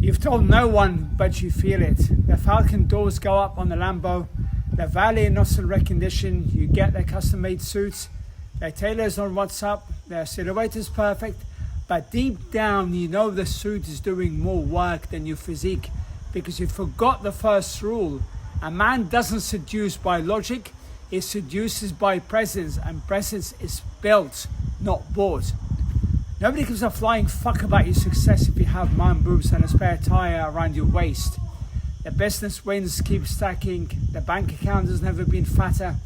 You've told no one, but you feel it. The Falcon doors go up on the Lambo. The Valley nostril recognition. You get their custom-made suits. Their tailors on WhatsApp. Their silhouette is perfect. But deep down, you know the suit is doing more work than your physique because you forgot the first rule. A man doesn't seduce by logic. It seduces by presence, and presence is built, not bought. Nobody gives a flying fuck about your success if you have man boobs and a spare tire around your waist. The business wins keep stacking. The bank account has never been fatter.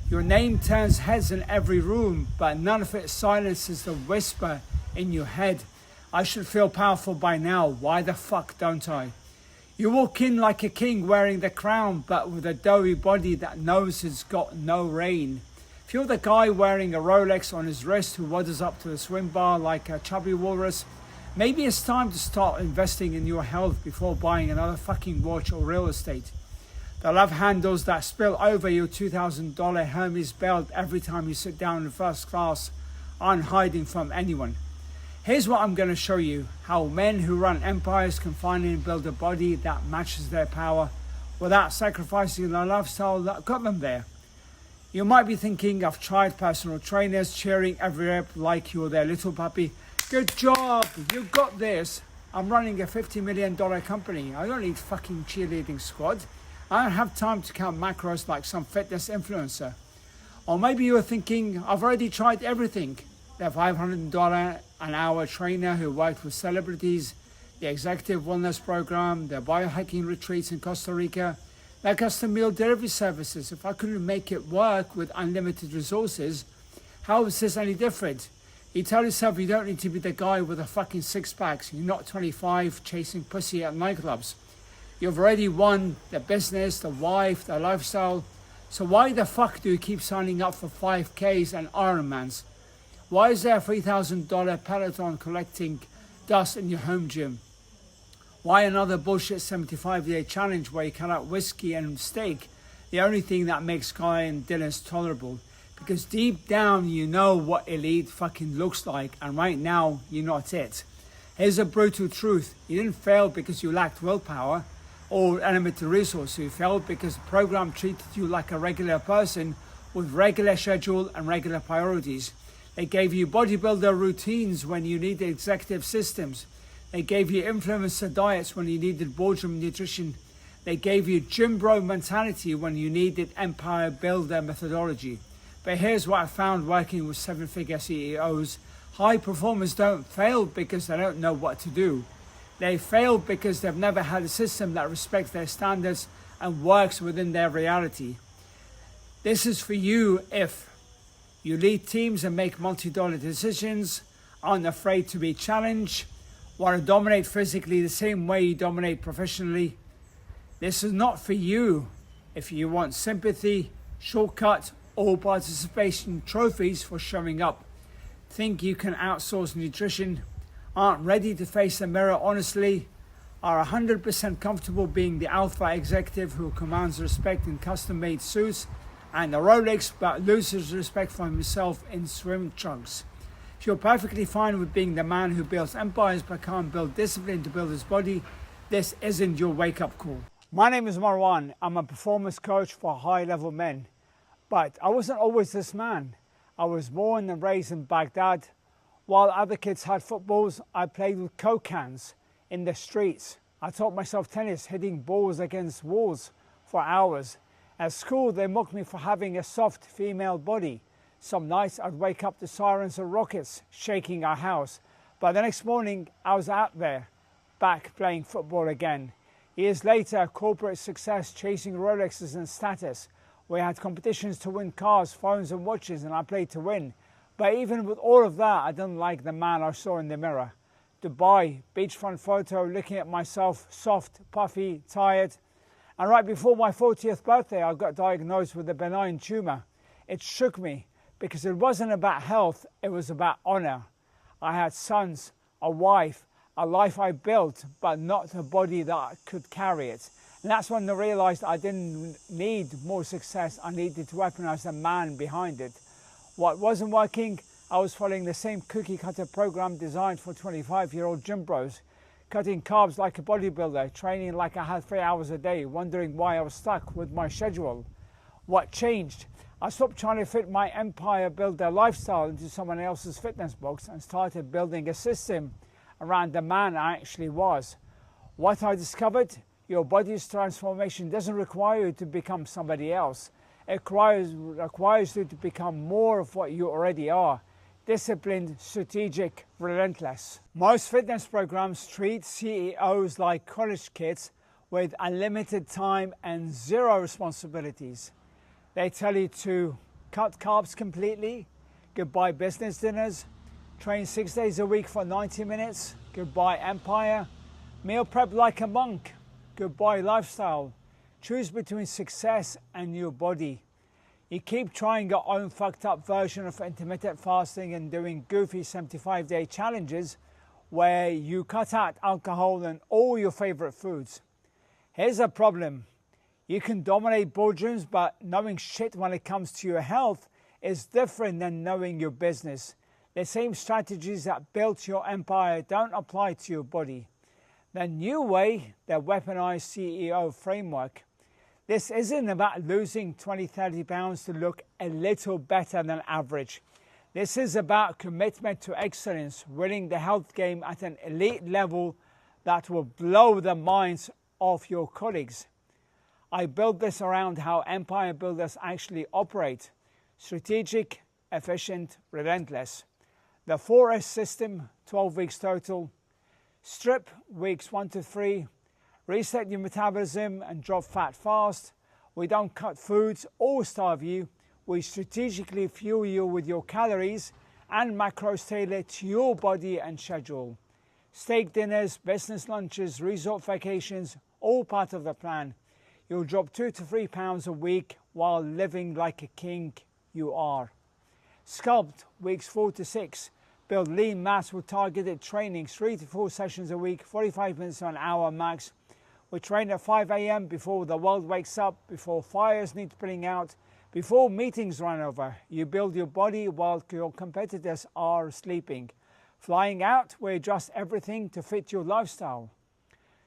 Your name turns heads in every room, but none of it silences the whisper in your head. I should feel powerful by now. Why the fuck don't I? You walk in like a king wearing the crown, but with a doughy body that knows it's got no reign. If you're the guy wearing a Rolex on his wrist who waddles up to the swim bar like a chubby walrus, maybe it's time to start investing in your health before buying another fucking watch or real estate. The love handles that spill over your $2,000 Hermes belt every time you sit down in first class aren't hiding from anyone. Here's what I'm going to show you, how men who run empires can finally build a body that matches their power without sacrificing the lifestyle that got them there. You might be thinking, I've tried personal trainers cheering every rep like you're their little puppy. Good job, you got this. I'm running a $50 million company. I don't need fucking cheerleading squad. I don't have time to count macros like some fitness influencer. Or maybe you're thinking, I've already tried everything. The $500 an hour trainer who worked with celebrities, the executive wellness program, the biohacking retreats in Costa Rica, their custom meal delivery services. If I couldn't make it work with unlimited resources, how is this any different? You tell yourself you don't need to be the guy with the fucking six packs. You're not 25 chasing pussy at nightclubs. You've already won the business, the wife, the lifestyle. So why the fuck do you keep signing up for 5Ks and Ironmans? Why is there a $3,000 Peloton collecting dust in your home gym? Why another bullshit 75-day challenge where you cut out whiskey and steak, the only thing that makes Guy and Dylan's tolerable? Because deep down you know what elite fucking looks like, and right now you're not it. Here's a brutal truth. You didn't fail because you lacked willpower or unlimited resources. You failed because the program treated you like a regular person with regular schedule and regular priorities. They gave you bodybuilder routines when you needed executive systems. They gave you influencer diets when you needed boardroom nutrition. They gave you gym bro mentality when you needed empire builder methodology. But here's what I found working with seven-figure CEOs. High performers don't fail because they don't know what to do. They fail because they've never had a system that respects their standards and works within their reality. This is for you if you lead teams and make multi-dollar decisions, aren't afraid to be challenged, want to dominate physically the same way you dominate professionally. This is not for you if you want sympathy, shortcut, or participation trophies for showing up. Think you can outsource nutrition, aren't ready to face the mirror honestly, are 100% comfortable being the alpha executive who commands respect in custom-made suits and a Rolex but loses respect for himself in swim trunks. If you're perfectly fine with being the man who builds empires but can't build discipline to build his body, this isn't your wake-up call. My name is Marwan. I'm a performance coach for high-level men. But I wasn't always this man. I was born and raised in Baghdad. While other kids had footballs, I played with Coke cans in the streets. I taught myself tennis, hitting balls against walls for hours. At school, they mocked me for having a soft female body. Some nights I'd wake up to sirens and rockets shaking our house. But the next morning, I was out there, back playing football again. Years later, corporate success, chasing Rolexes and status. We had competitions to win cars, phones and watches, and I played to win. But even with all of that, I didn't like the man I saw in the mirror. Dubai, beachfront photo, looking at myself, soft, puffy, tired. And right before my 40th birthday, I got diagnosed with a benign tumor. It shook me because it wasn't about health, it was about honor. I had sons, a wife, a life I built, but not a body that could carry it. And that's when I realized I didn't need more success, I needed to weaponize the man behind it. What wasn't working, I was following the same cookie cutter program designed for 25-year-old gym bros. cutting carbs like a bodybuilder, training like I had 3 hours a day, wondering why I was stuck with my schedule. What changed? I stopped trying to fit my empire builder lifestyle into someone else's fitness box and started building a system around the man I actually was. What I discovered? Your body's transformation doesn't require you to become somebody else. It requires you to become more of what you already are. Disciplined, strategic, relentless. Most fitness programs treat CEOs like college kids with unlimited time and zero responsibilities. They tell you to cut carbs completely, goodbye business dinners, train 6 days a week for 90 minutes, goodbye empire, meal prep like a monk, goodbye lifestyle, choose between success and your body. You keep trying your own fucked up version of intermittent fasting and doing goofy 75-day challenges where you cut out alcohol and all your favorite foods. Here's a problem. You can dominate boardrooms, but knowing shit when it comes to your health is different than knowing your business. The same strategies that built your empire don't apply to your body. The new way, the Weaponized CEO Framework. This isn't about losing 20-30 pounds to look a little better than average. This is about commitment to excellence, winning the health game at an elite level that will blow the minds of your colleagues. I built this around how empire builders actually operate. Strategic, efficient, relentless. The 4S system, 12 weeks total. Strip weeks 1 to 3. Reset your metabolism and drop fat fast. We don't cut foods or starve you. We strategically fuel you with your calories and macros tailored to your body and schedule. Steak dinners, business lunches, resort vacations, all part of the plan. You'll drop 2 to 3 pounds a week while living like a king you are. Sculpt weeks 4 to 6. Build lean mass with targeted training, 3 to 4 sessions a week, 45 minutes to an hour max. We train at 5 a.m. before the world wakes up, before fires need putting out, before meetings run over. You build your body while your competitors are sleeping. Flying out, we adjust everything to fit your lifestyle.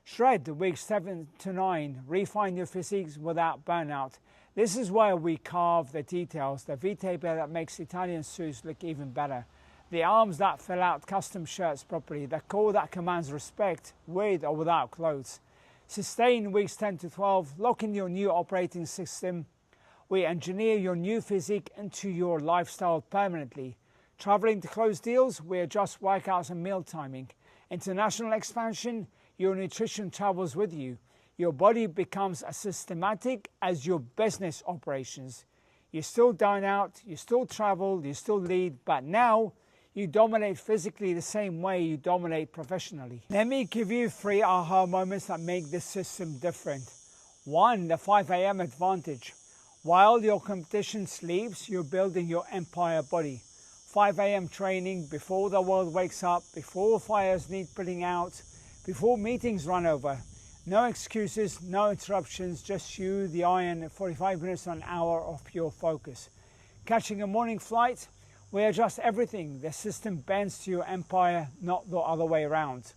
Shred weeks 7 to 9. Refine your physiques without burnout. This is where we carve the details, the V-taper that makes Italian suits look even better. The arms that fill out custom shirts properly, the core that commands respect with or without clothes. Sustain weeks 10 to 12, lock in your new operating system. We engineer your new physique into your lifestyle permanently. Traveling to close deals, we adjust workouts and meal timing. International expansion, your nutrition travels with you. Your body becomes as systematic as your business operations. You still dine out, you still travel, you still lead, but now you dominate physically the same way you dominate professionally. Let me give you 3 aha moments that make this system different. 1, the 5 a.m. advantage. While your competition sleeps, you're building your empire body. 5 a.m. training before the world wakes up, before fires need putting out, before meetings run over. No excuses, no interruptions, just you, the iron, 45 minutes to an hour of pure focus. Catching a morning flight, we adjust everything. The system bends to your empire, not the other way around.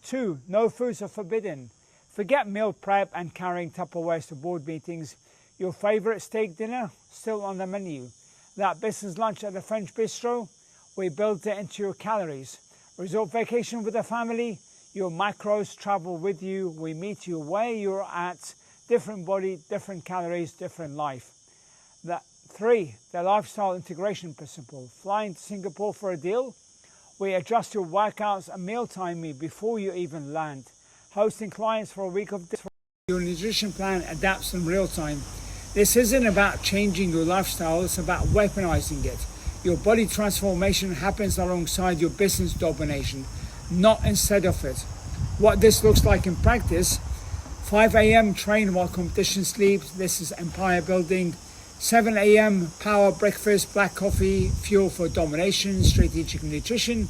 2, no foods are forbidden. Forget meal prep and carrying Tupperwares to board meetings. Your favorite steak dinner, still on the menu. That business lunch at the French bistro, we built it into your calories. Resort vacation with the family, your macros travel with you. We meet you where you're at. Different body, different calories, different life. 3, the lifestyle integration principle. Flying to Singapore for a deal, we adjust your workouts and meal timing before you even land. Hosting clients for a week of this, your nutrition plan adapts in real time. This isn't about changing your lifestyle, it's about weaponizing it. Your body transformation happens alongside your business domination, not instead of it. What this looks like in practice: 5 a.m. train while competition sleeps, this is empire building. 7 a.m. power breakfast, black coffee, fuel for domination, strategic nutrition.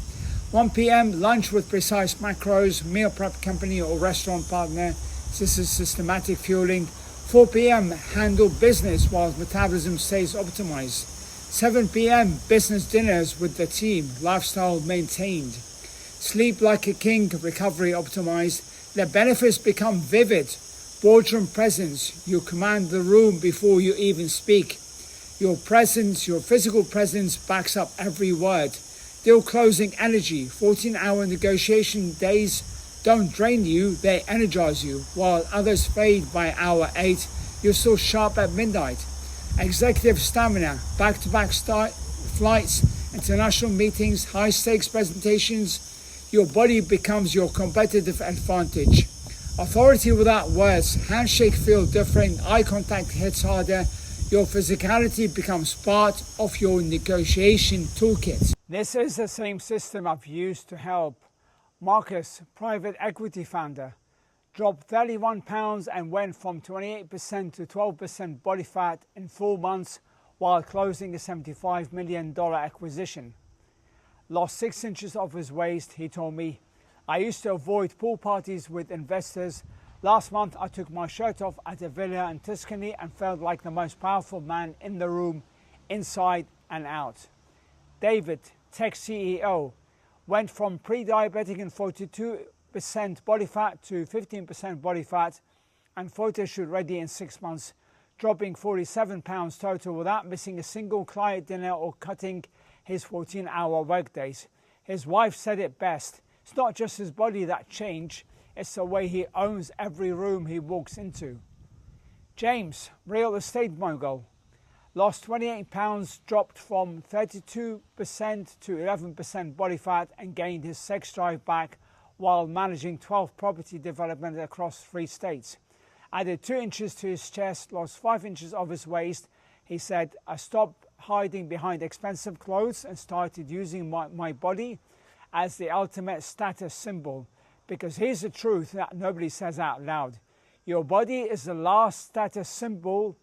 1 p.m. lunch with precise macros, meal prep company or restaurant partner. This is systematic fueling. 4 p.m. handle business while metabolism stays optimized. 7 p.m. business dinners with the team, lifestyle maintained. Sleep like a king, recovery optimized. The benefits become vivid. Boardroom presence, you command the room before you even speak. Your presence, your physical presence backs up every word. Deal closing energy, 14-hour negotiation days don't drain you, they energize you. While others fade by hour 8, you're still sharp at midnight. Executive stamina, back-to-back flights, international meetings, high-stakes presentations. Your body becomes your competitive advantage. Authority without words, handshake feel different, eye contact hits harder. Your physicality becomes part of your negotiation toolkit. This is the same system I've used to help Marcus, private equity founder, dropped 31 pounds and went from 28% to 12% body fat in 4 months while closing a $75 million acquisition. Lost 6 inches off his waist, he told me. I used to avoid pool parties with investors. Last month I took my shirt off at a villa in Tuscany and felt like the most powerful man in the room, inside and out. David, tech CEO, went from pre-diabetic and 42% body fat to 15% body fat and photo shoot ready in 6 months, dropping 47 pounds total without missing a single client dinner or cutting his 14-hour workdays. His wife said it best. It's not just his body that changed, it's the way he owns every room he walks into. James, real estate mogul, lost 28 pounds, dropped from 32% to 11% body fat and gained his sex drive back while managing 12 property developments across 3 states. Added 2 inches to his chest, lost 5 inches of his waist. He said, I stopped hiding behind expensive clothes and started using my body as the ultimate status symbol. Because here's the truth that nobody says out loud. Your body is the last status symbol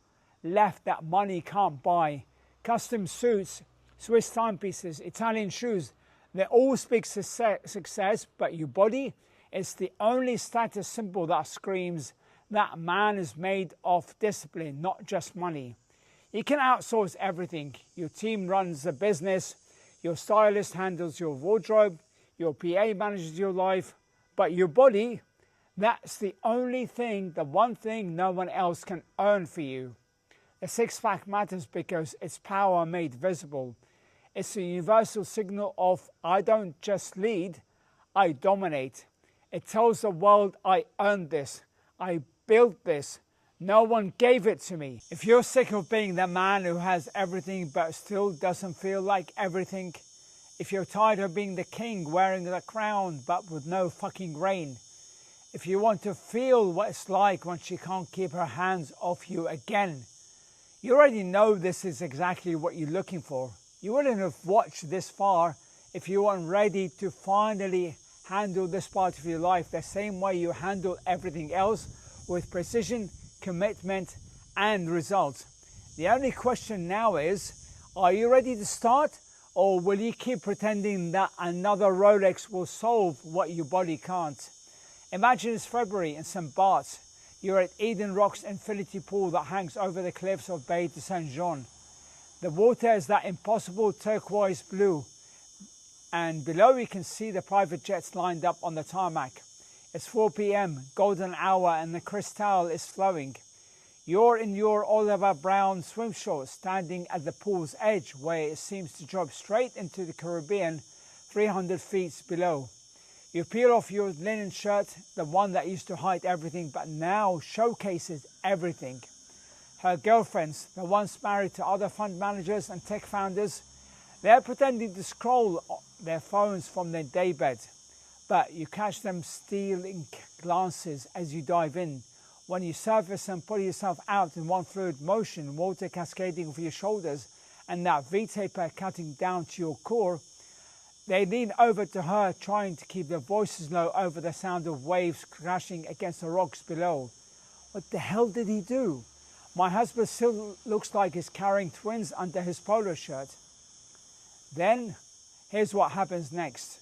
left that money can't buy. Custom suits, Swiss timepieces, Italian shoes, they all speak success, but your body is the only status symbol that screams that man is made of discipline, not just money. You can outsource everything. Your team runs the business, your stylist handles your wardrobe, your PA manages your life, but your body, that's the only thing, the one thing no one else can earn for you. The six-pack matters because it's power made visible. It's a universal signal of I don't just lead, I dominate. It tells the world I earned this, I built this, no one gave it to me. If you're sick of being the man who has everything but still doesn't feel like everything, if you're tired of being the king wearing the crown but with no fucking reign, if you want to feel what it's like when she can't keep her hands off you again, you already know this is exactly what you're looking for. You wouldn't have watched this far if you weren't ready to finally handle this part of your life the same way you handle everything else, with precision, commitment and results. The only question now is, are you ready to start, or will you keep pretending that another Rolex will solve what your body can't? Imagine it's February in St. Bart's. You're at Eden Rock's infinity pool that hangs over the cliffs of Bay de Saint-Jean. The water is that impossible turquoise blue, and below you can see the private jets lined up on the tarmac. It's 4 p.m, golden hour, and the crystal is flowing. You're in your Oliver Brown swim shorts, standing at the pool's edge where it seems to drop straight into the Caribbean 300 feet below. You peel off your linen shirt, the one that used to hide everything but now showcases everything. Her girlfriends, the ones married to other fund managers and tech founders, they're pretending to scroll their phones from their daybed. But you catch them stealing glances as you dive in. When you surface and pull yourself out in one fluid motion, water cascading over your shoulders and that V-taper cutting down to your core, they lean over to her, trying to keep their voices low over the sound of waves crashing against the rocks below. What the hell did he do? My husband still looks like he's carrying twins under his polo shirt. Then, here's what happens next.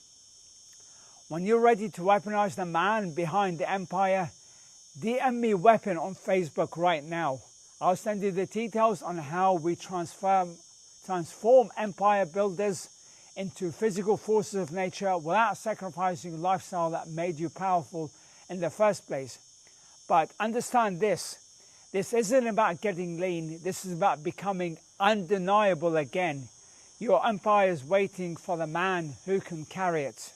When you're ready to weaponize the man behind the empire, DM me Weapon on Facebook right now. I'll send you the details on how we transform empire builders into physical forces of nature without sacrificing a lifestyle that made you powerful in the first place. But understand this isn't about getting lean, this is about becoming undeniable again. Your empire is waiting for the man who can carry it.